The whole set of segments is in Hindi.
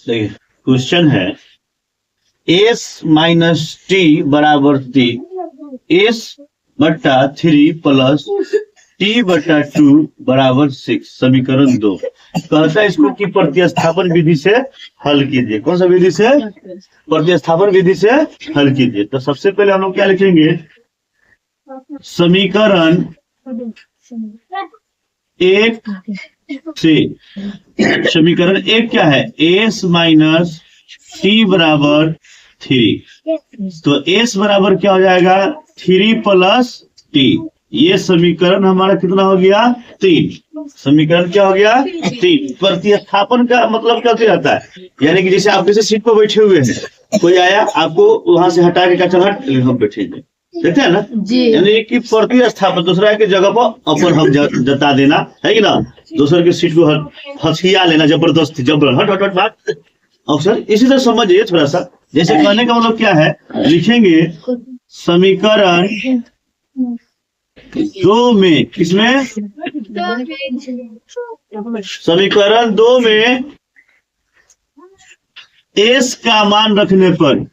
क्वेश्चन है एस माइनस टी बराबर 3 एस बट्टा 3 प्लस टी बट्टा 2 बराबर 6 समीकरण 2 कहता है इसको कि प्रतिस्थापन विधि से हल कीजिए। कौन सा विधि से? प्रतिस्थापन विधि से हल कीजिए। तो सबसे पहले हम लोग क्या लिखेंगे? समीकरण 1 से समीकरण 1 क्या है? एस माइनस टी बराबर 3। तो एस बराबर क्या हो जाएगा? 3 प्लस टी। ये समीकरण हमारा कितना हो गया? 3। समीकरण क्या हो गया? 3। प्रतिस्थापन का मतलब क्या रहता है? यानी कि जैसे आप किसी सीट पर बैठे हुए हैं, कोई आया आपको वहां से हटा के कहा चल हट, हम बैठेंगे, देखते हैं ना जी। यानी कि प्रतिस्थापन दूसरा की जगह पर अपन हम जता देना है कि ना, दूसरे की सीट को हथिया लेना जबरदस्ती, हट हट हट बात अवसर। इसी तरह समझिए थोड़ा सा, जैसे कहने का मतलब क्या है, लिखेंगे समीकरण 2 में, किसमें? समीकरण 2 में एस का मान रखने पर,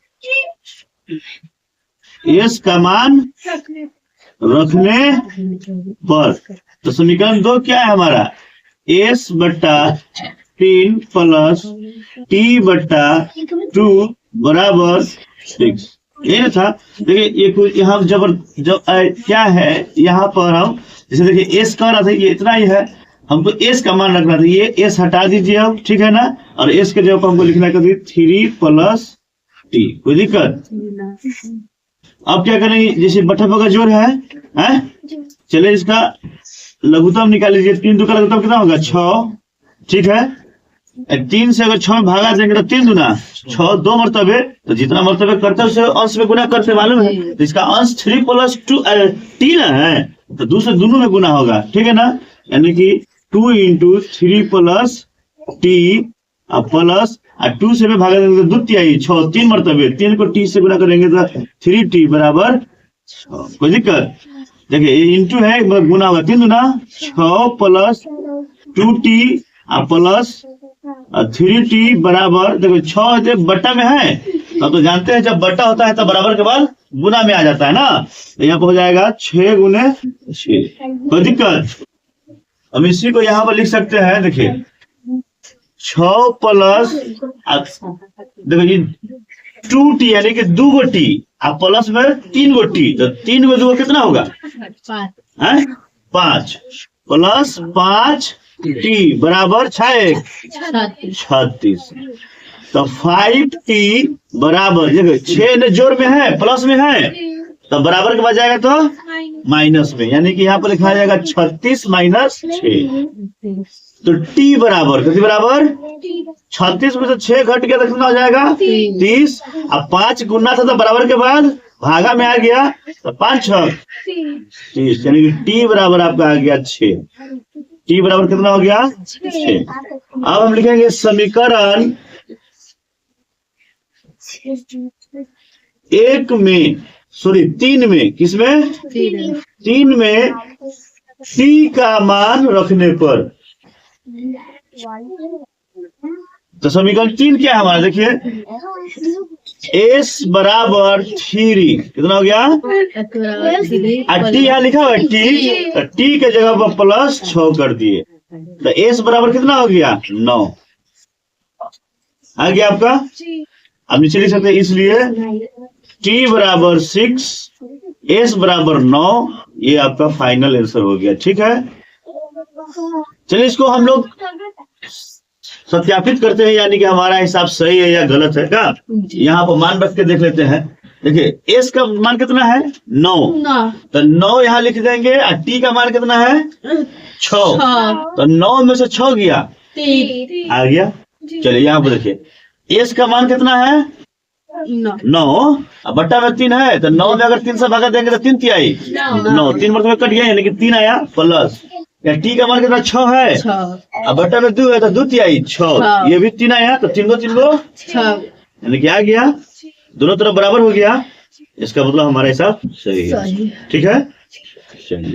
एस का मान रखने पर, तो समीकरण 2 क्या है हमारा? एस बट्टा 3 प्लस टी बट्टा 2 बराबर 6। ये था। देखिए ये कुछ यहाँ जब क्या है, यहाँ पर हम जैसे देखिए एस कह रहा था, ये इतना ही है, हमको एस का मान रखना था, ये एस हटा दीजिए अब, ठीक है ना। और एस के जगह पर हमको लिखना है 3 प्लस टी। कोई दिक्कत? अब क्या करेंगे? जैसे बट्टा का जोड़ है, चलिए इसका लघुत्तम निकाल लीजिए। 3 2 का लघुत्तम कितना होगा? 6, ठीक है। 3 से अगर 6 में भागा देंगे तो 3 दूना 6, 2 मरतबे, तो जितना मरतबे करते हैं उसे अंश में गुना करते, मालूम है। तो इसका अंश 3 प्लस 2 3 है, तो दूसरे दोनों में गुना होगा, ठीक है ना। यानी कि 2 इंटू 3 प्लस टी प्लस 2 से में भागा देंगे तो 2 तिहाई 6, 3 मरतबे, 3 को टी से गुना करेंगे तो 3t बराबर 6। कोई दिक्कत? देखिए ये इंटू है, गुना होगा 3 दूना 6 प्लस 2t प्लस 3t बराबर, देखो 6 बट्टा में है, तब तो जानते हैं जब बट्टा होता है तो बराबर के बाद गुना में आ जाता है ना। तो यहाँ पर हो जाएगा 6 गुने 6। कोई दिक्कत? हम इसी को यहाँ पर लिख सकते हैं, देखिए 6 प्लस, देखो ये 2t यानी कि 2 गो टी प्लस में 3 गो टी, तो 3 गो 2 कितना होगा? 5 प्लस 5 टी बराबर 36। तो 5t बराबर, देखो 6 ने जोड़ में है, प्लस में है, तो बराबर के बाद जाएगा तो माइनस में, यानी कि यहाँ पर लिखा जाएगा 36 माइनस 6। तो t बराबर कितने बराबर? 36 में से 6 घट गया तो कितना हो जाएगा? 30। अब 5 गुना था तो बराबर के बाद भागा में आ गया, तो 5 6 30, यानी कि t बराबर आपका आ गया 6। t बराबर कितना हो गया? 6। अब हम लिखेंगे समीकरण 3 में, किसमें? 3 में t का मान रखने पर, तो समीकरण 3 क्या है हमारा? देखिए s बराबर 3, कितना हो गया? टी यहाँ लिखा हुआ है टी, तो टी के जगह पर प्लस 6 कर दिए, तो s बराबर कितना हो गया? 9 आ गया आपका। अब नीचे लिख सकते हैं, इसलिए t बराबर 6, s बराबर 9, ये आपका फाइनल आंसर हो गया, ठीक है। चलिए इसको हम लोग सत्यापित करते हैं, यानी कि हमारा हिसाब सही है या गलत है का। यहाँ पर मान रख के देख लेते हैं। देखिए s का मान कितना है? 9, तो 9 यहाँ लिख देंगे। और t का मान कितना है? 6, तो 9 में से 6 गया, आ गया। चलिए यहाँ पर देखिए s का मान कितना है? 9, बट्टा में 3 है, तो 9 में अगर 3 से भागा देंगे तो 3 तिहाई 9, 3 मरतबे कट गया, यानी कि 3 आया, प्लस टी का मान कितना? 6 है, अब बट्टा में 2 है तो 2 तिहाई 6, ये भी 3 आया, तो 3 गो 6, यानी कि आ गया, दोनों तरफ बराबर हो गया। इसका मतलब हमारा हिसाब सही है, ठीक है। चलिए।